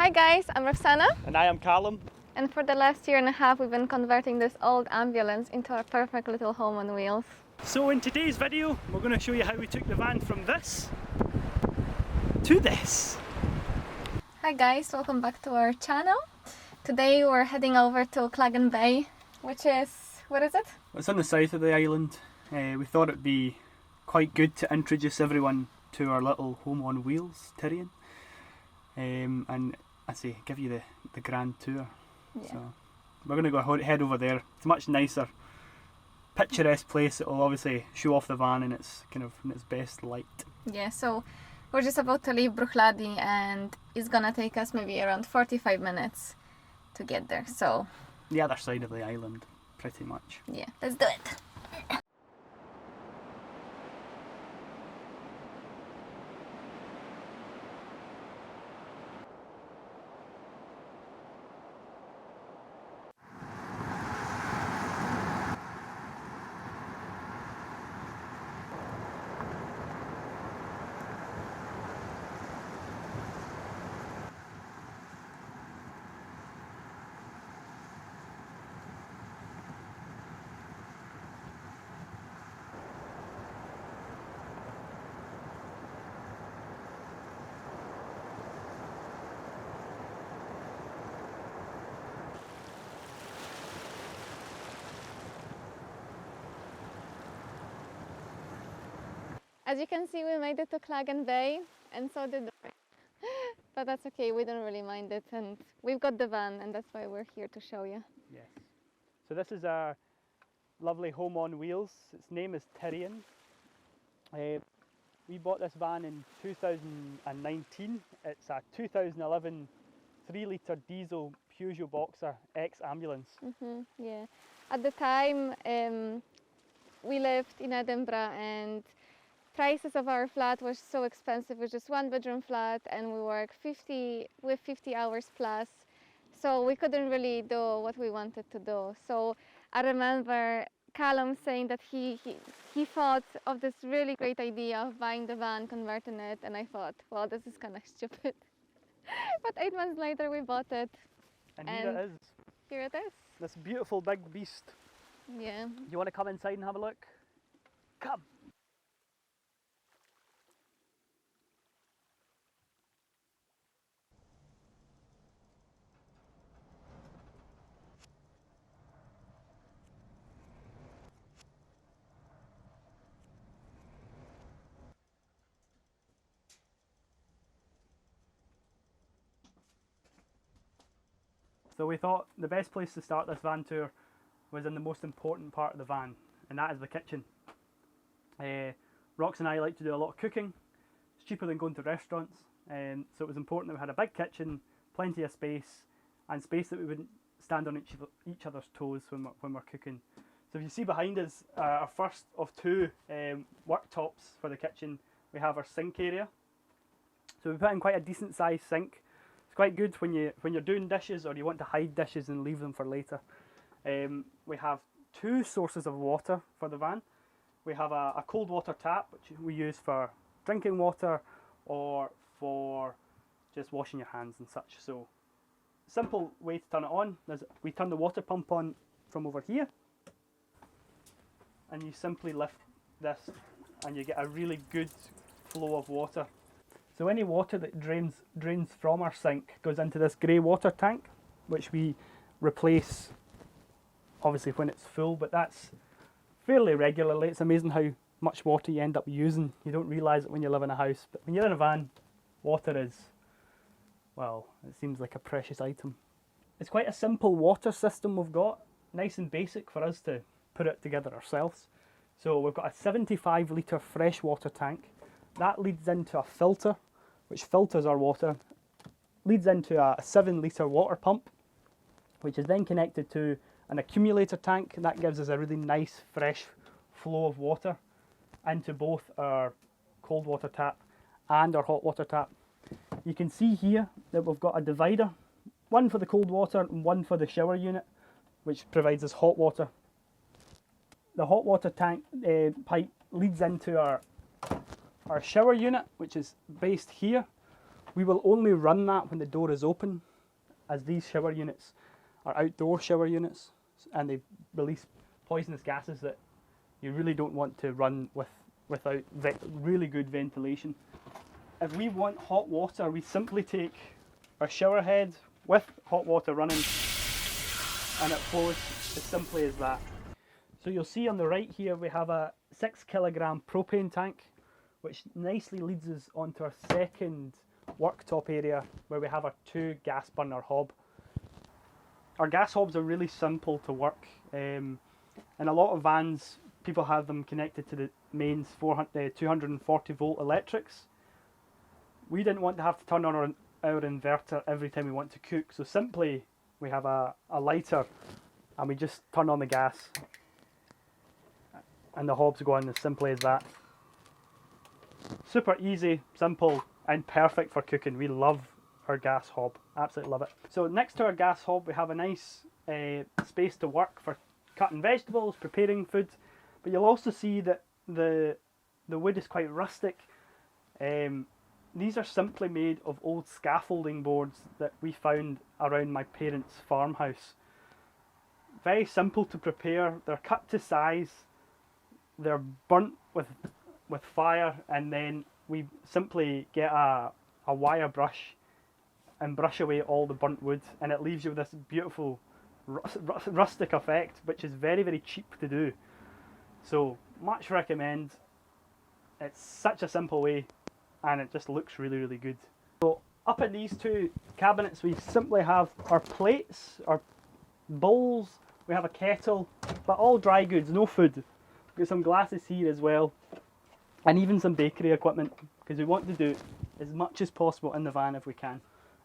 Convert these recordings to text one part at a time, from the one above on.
Hi guys, I'm Roxana. And I am Callum. And for the last year and a half we've been converting this old ambulance into a perfect little home on wheels. So in today's video we're going to show you how we took the van from this to this. Hi guys, welcome back to our channel. Today we're heading over to Claggan Bay, which is, what is it? It's on the south of the island. We thought it'd be quite good to introduce everyone to our little home on wheels, Tyrion. And I say, give you the grand tour. Yeah. So we're going to go head over there. It's a much nicer, picturesque place. It will obviously show off the van in its best light. Yeah, so we're just about to leave Bruichladdich and it's gonna take us maybe around 45 minutes to get there. So The other side of the island, pretty much. yeah, let's do it. As you can see, we made it to Claggan Bay, and so did the but that's okay, we don't really mind it, and we've got the van, and that's why we're here to show you. Yes. So this is our lovely home on wheels. Its name is Tyrion. We bought this van in 2019. It's a 2011 3-litre diesel Peugeot Boxer ex-ambulance. Yeah. At the time, we lived in Edinburgh, and prices of our flat was so expensive. It was just 1-bedroom flat, and we work 50 hours plus, so we couldn't really do what we wanted to do. So I remember Callum saying that he thought of this really great idea of buying the van, converting it, and I thought, well, this is kind of stupid. But 8 months later we bought it. And here it is. Here it is. This beautiful big beast. Yeah. You want to come inside and have a look? Come! So we thought the best place to start this van tour was in the most important part of the van, and that is the kitchen. Rox and I like to do a lot of cooking. It's cheaper than going to restaurants, so it was important that we had a big kitchen, plenty of space, and space that we wouldn't stand on each other's toes when we're cooking. So if you see behind us, our first of two worktops for the kitchen, we have our sink area. So we put in quite a decent sized sink. Quite good when you're doing dishes or you want to hide dishes and leave them for later. We have two sources of water for the van. We have a cold water tap, which we use for drinking water or for just washing your hands and such. So simple way to turn it on is we turn the water pump on from over here, and you simply lift this and you get a really good flow of water. So any water that drains from our sink goes into this grey water tank, which we replace obviously when it's full, but that's fairly regularly. It's amazing how much water you end up using. You don't realise it when you live in a house, but when you're in a van, water is, well, it seems like a precious item. It's quite a simple water system we've got, nice and basic for us to put it together ourselves. So we've got a 75 litre fresh water tank. That leads into a filter, which filters our water, leads into a 7 litre water pump, which is then connected to an accumulator tank. That gives us a really nice fresh flow of water into both our cold water tap and our hot water tap. You can see here that we've got a divider, one for the cold water and one for the shower unit, which provides us hot water. The hot water tank pipe leads into our shower unit, which is based here, We will only run that when the door is open, as these shower units are outdoor shower units and they release poisonous gases that you really don't want to run without really good ventilation. If we want hot water, we simply take our shower head with hot water running and it flows as simply as that. So you'll see on the right here we have a 6 kilogram propane tank, which nicely leads us onto our second worktop area where we have our 2 gas burner hob. Our gas hobs are really simple to work. In a lot of vans, people have them connected to the mains 240 volt electrics. We didn't want to have to turn on our inverter every time we want to cook, so simply we have a lighter and we just turn on the gas and the hobs go on as simply as that. Super easy, simple and perfect for cooking. We love our gas hob, absolutely love it. So next to our gas hob we have a nice space to work for cutting vegetables, preparing food, but you'll also see that the wood is quite rustic. These are simply made of old scaffolding boards that we found around my parents' farmhouse. Very simple to prepare, they're cut to size, they're burnt with fire, and then we simply get a wire brush and brush away all the burnt wood, and it leaves you with this beautiful rustic effect, which is very, very cheap to do. So much recommend. It's such a simple way and it just looks really, really good. So up at these 2 cabinets we simply have our plates, our bowls, we have a kettle, but all dry goods, no food. We've got some glasses here as well, and even some bakery equipment, because we want to do as much as possible in the van if we can.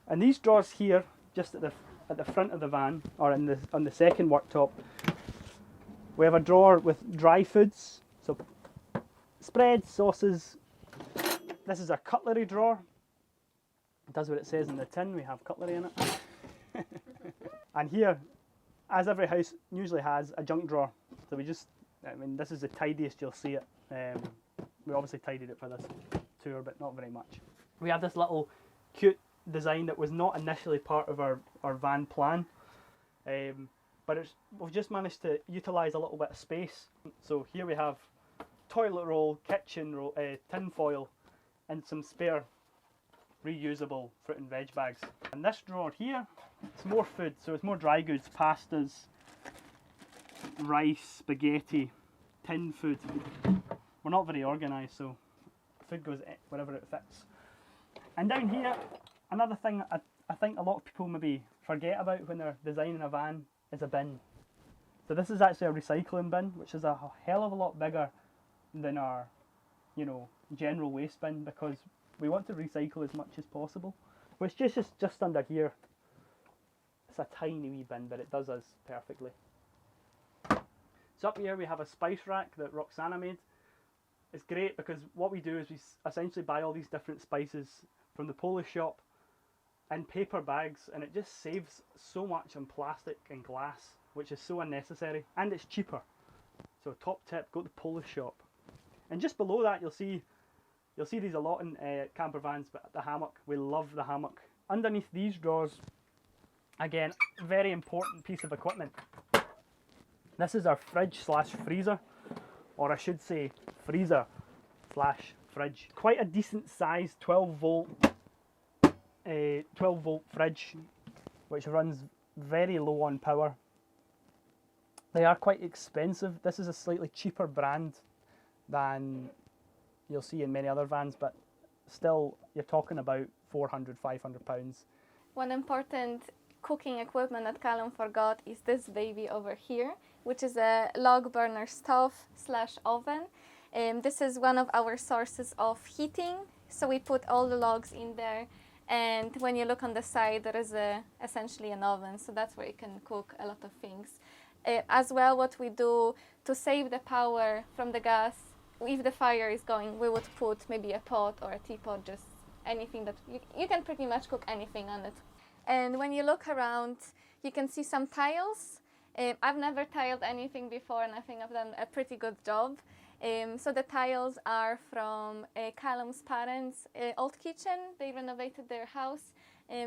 And these drawers here, just at the front of the van, or on the second worktop, we have a drawer with dry foods, so spreads, sauces. This is our cutlery drawer. It does what it says in the tin, we have cutlery in it. And here, as every house usually has, a junk drawer. So this is the tidiest you'll see it. We obviously tidied it for this tour, but not very much. We have this little cute design that was not initially part of our van plan, but we've just managed to utilise a little bit of space. So here we have toilet roll, kitchen roll, tin foil, and some spare reusable fruit and veg bags. And this drawer here, it's more food, so it's more dry goods, pastas, rice, spaghetti, tin food. We're not very organised, so food goes wherever it fits. And down here, another thing I think a lot of people maybe forget about when they're designing a van is a bin. So this is actually a recycling bin, which is a hell of a lot bigger than our, general waste bin, because we want to recycle as much as possible. Which just under here. It's a tiny wee bin, but it does us perfectly. So up here we have a spice rack that Roxana made. It's great because what we do is we essentially buy all these different spices from the Polish shop in paper bags, and it just saves so much on plastic and glass, which is so unnecessary, and it's cheaper. So top tip, go to the Polish shop. And just below that you'll see these a lot in camper vans, but the hammock, we love the hammock. Underneath these drawers, again, very important piece of equipment. This is our fridge slash freezer, or I should say freezer slash fridge. Quite a decent size 12 volt fridge, which runs very low on power. They are quite expensive. This is a slightly cheaper brand than you'll see in many other vans, but still you're talking about £400–500. One important cooking equipment that Callum forgot is this baby over here, which is a log burner stove slash oven. This is one of our sources of heating, so we put all the logs in there, and when you look on the side there is essentially an oven, so that's where you can cook a lot of things. As well, what we do to save the power from the gas, if the fire is going, we would put maybe a pot or a teapot, just anything that you can pretty much cook anything on it. And when you look around, you can see some tiles. I've never tiled anything before, and I think I've done a pretty good job. So the tiles are from Callum's parents' old kitchen. They renovated their house,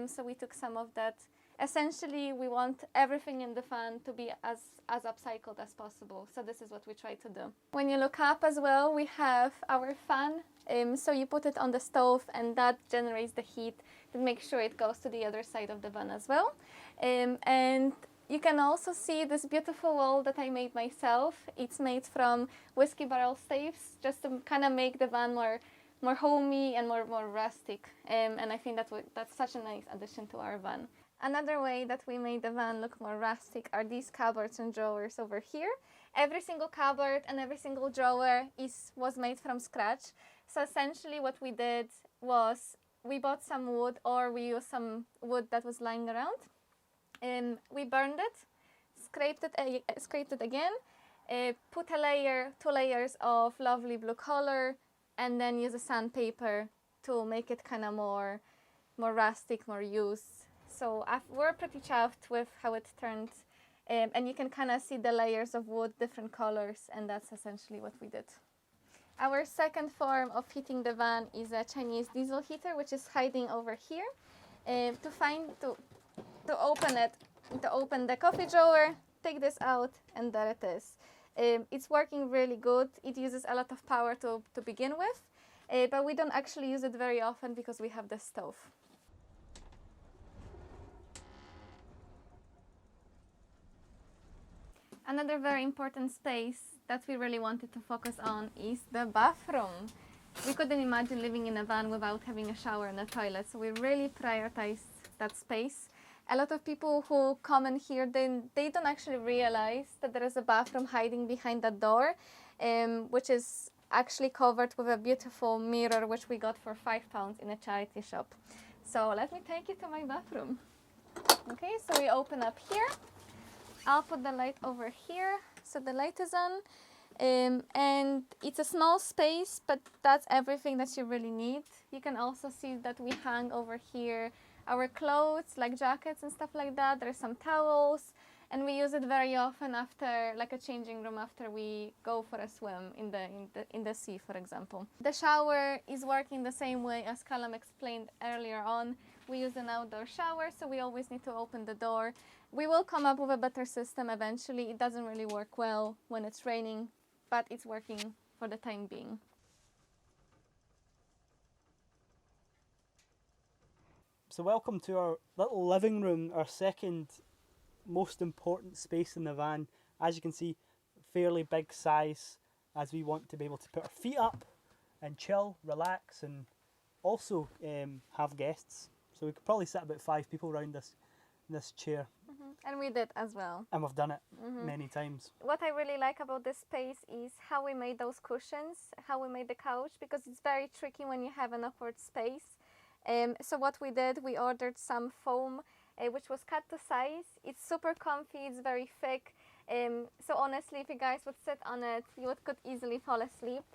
so we took some of that. Essentially, we want everything in the van to be as upcycled as possible. So this is what we try to do. When you look up as well, we have our fan. So you put it on the stove and that generates the heat to make sure it goes to the other side of the van as well. And you can also see this beautiful wall that I made myself. It's made from whiskey barrel staves, just to kind of make the van more homey and more rustic. And I think that's such a nice addition to our van. Another way that we made the van look more rustic are these cupboards and drawers over here. Every single cupboard and every single drawer was made from scratch. So essentially what we did was we bought some wood, or we used some wood that was lying around. We burned it, scraped it again, put two layers of lovely blue color, and then use a sandpaper to make it kind of more rustic, more used. So we're pretty chuffed with how it turned, and you can kind of see the layers of wood, different colors, and that's essentially what we did. Our second form of heating the van is a Chinese diesel heater, which is hiding over here. To open the coffee drawer, take this out, and there it is. It's working really good. It uses a lot of power to begin with, but we don't actually use it very often because we have the stove. Another very important space that we really wanted to focus on is the bathroom. We couldn't imagine living in a van without having a shower and a toilet, so we really prioritized that space. A lot of people who come in here, they don't actually realize that there is a bathroom hiding behind that door, which is actually covered with a beautiful mirror, which we got for £5 in a charity shop. So let me take you to my bathroom. Okay, so we open up here. I'll put the light over here, so the light is on, and it's a small space, but that's everything that you really need. You can also see that we hang over here our clothes, like jackets and stuff like that. There's some towels, and we use it very often after, like a changing room, after we go for a swim in the sea, for example. The shower is working the same way as Callum explained earlier on. We use an outdoor shower, so we always need to open the door. We will come up with a better system eventually. It doesn't really work well when it's raining, but it's working for the time being. So welcome to our little living room, our second most important space in the van. As you can see, fairly big size, as we want to be able to put our feet up and chill, relax, and also have guests. So we could probably sit about 5 people around this chair. And we did as well. And we've done it many times. What I really like about this space is how we made those cushions, how we made the couch, because it's very tricky when you have an awkward space. So what we did, we ordered some foam, which was cut to size. It's super comfy, it's very thick. So honestly, if you guys would sit on it, you could easily fall asleep.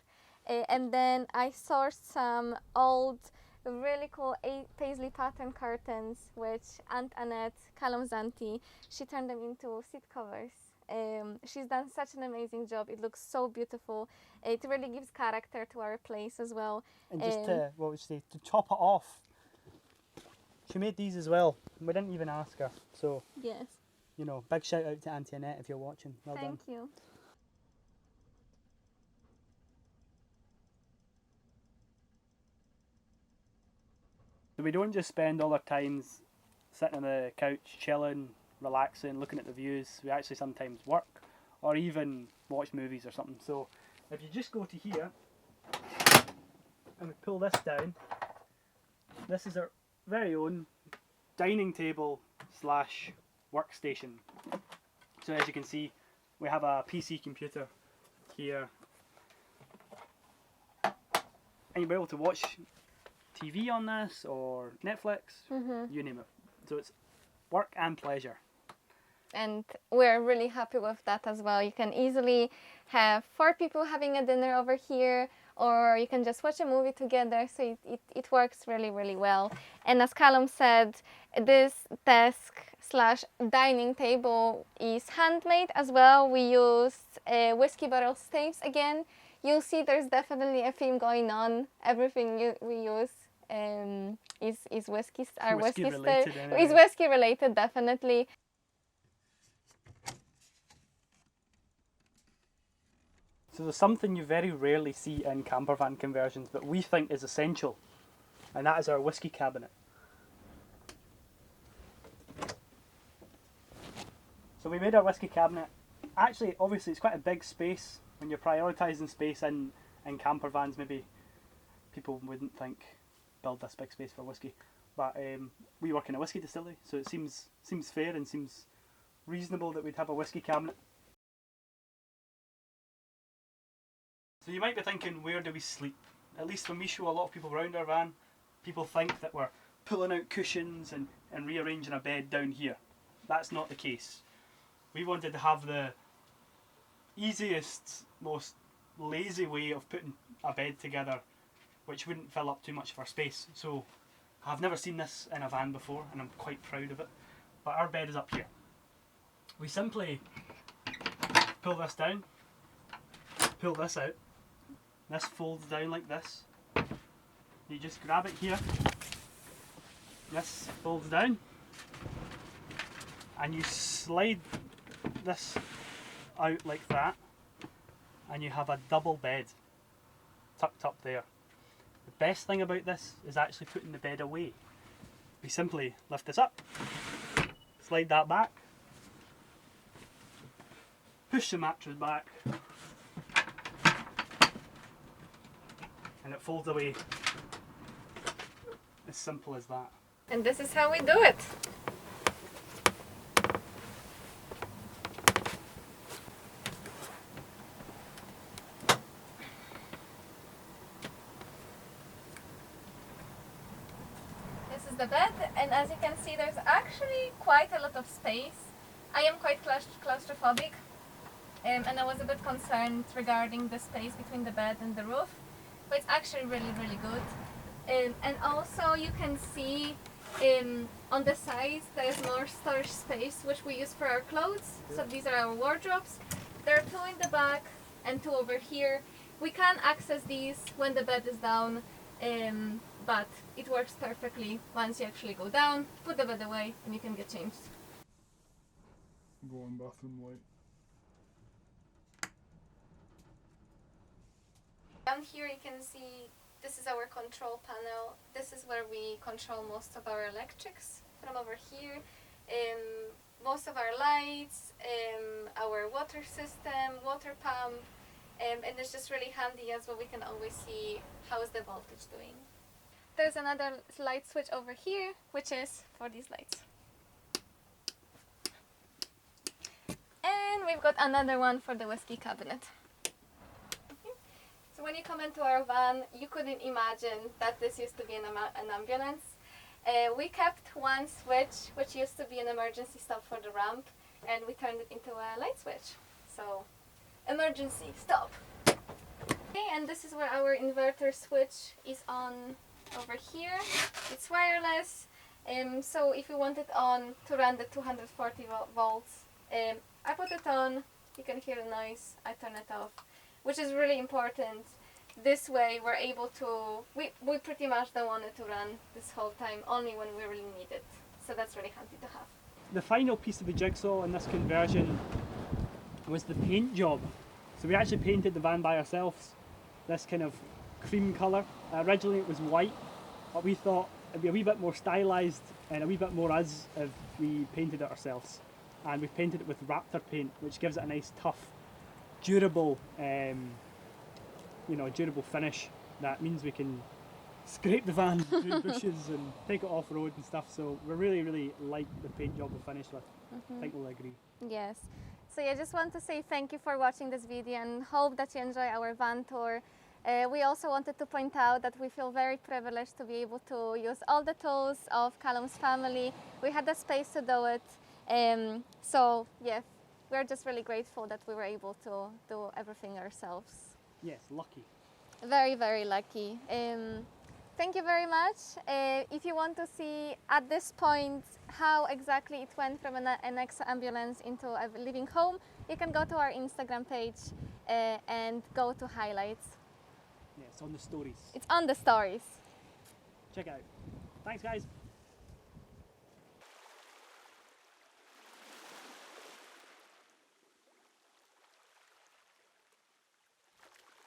And then I sourced some old, really cool paisley pattern curtains, which Aunt Annette, Callum's auntie, she turned them into seat covers. She's done such an amazing job. It looks so beautiful. It really gives character to our place as well. And just to top it off, she made these as well. We didn't even ask her. So, yes, you know, big shout out to Auntie Annette if you're watching. Well done. Thank you. So we don't just spend all our times sitting on the couch, chilling, relaxing, looking at the views. We actually sometimes work or even watch movies or something. So if you just go to here and we pull this down, this is our very own dining table slash workstation. So as you can see, we have a PC computer here, and you'll be able to watch TV on this or Netflix, you name it. So it's work and pleasure. And we're really happy with that as well. You can easily have 4 people having a dinner over here, or you can just watch a movie together. So it works really, really well. And as Callum said, this desk slash dining table is handmade as well. We used whiskey barrel staves again. you'll see there's definitely a theme going on. Everything we use is whiskey, our Whiskey whiskey related, style. anyway. Is whiskey related, definitely. So there's something you very rarely see in camper van conversions, but we think is essential, and that is our whiskey cabinet. So we made our whiskey cabinet. Actually, obviously it's quite a big space. When you're prioritising space in camper vans, maybe people wouldn't think build this big space for whiskey. But we work in a whiskey distillery, so it seems fair and seems reasonable that we'd have a whiskey cabinet. So you might be thinking, where do we sleep? At least when we show a lot of people around our van, people think that we're pulling out cushions and rearranging a bed down here. That's not the case. We wanted to have the easiest, most lazy way of putting a bed together, which wouldn't fill up too much of our space. So I've never seen this in a van before, and I'm quite proud of it. But our bed is up here. We simply pull this down, pull this out. This folds down like this. You just grab it here. This folds down. And you slide this out like that. And you have a double bed tucked up there. The best thing about this is actually putting the bed away. We simply lift this up, slide that back, push the mattress back, and it folds away. As simple as that. And this is how we do it. This is the bed, and as you can see, there's actually quite a lot of space. I am quite claustrophobic, and I was a bit concerned regarding the space between the bed and the roof, but it's actually really, really good. And also you can see on the sides there's more storage space, which we use for our clothes. So these are our wardrobes. There are 2 in the back and 2 over here. We can access these when the bed is down, but it works perfectly once you actually go down, put the bed away, and you can get changed. Go on bathroom light. Down here you can see this is our control panel. This is where we control most of our electrics from over here. Most of our lights, our water system, water pump, and it's just really handy as well. We can always see how is the voltage doing. There's another light switch over here, which is for these lights. And we've got another one for the whiskey cabinet. So when you come into our van, you couldn't imagine that this used to be an ambulance. We kept one switch, which used to be an emergency stop for the ramp, and we turned it into a light switch. So, emergency, stop. Okay, and this is where our inverter switch is on over here. It's wireless, so if you want it on to run the 240 volts, I put it on, you can hear the noise, I turn it off, which is really important. This way we're able to, we pretty much don't want it to run this whole time, only when we really need it. So that's really handy to have. The final piece of the jigsaw in this conversion was the paint job. So we actually painted the van by ourselves, this kind of cream colour. Originally it was white, but we thought it'd be a wee bit more stylised and a wee bit more us if we painted it ourselves. And we painted it with Raptor paint, which gives it a nice tough, durable, durable finish. That means we can scrape the van through bushes and take it off road and stuff. So we really, really like the paint job we finished with. I think we'll agree. Yes. So I just want to say thank you for watching this video and hope that you enjoy our van tour. We also wanted to point out that we feel very privileged to be able to use all the tools of Callum's family. We had the space to do it. So yeah, we're just really grateful that we were able to do everything ourselves. Yes, lucky. Very, very lucky. Thank you very much. If you want to see at this point how exactly it went from an ex-ambulance into a living home, you can go to our Instagram page and go to highlights. Yeah, it's on the stories. It's on the stories. Check it out. Thanks, guys.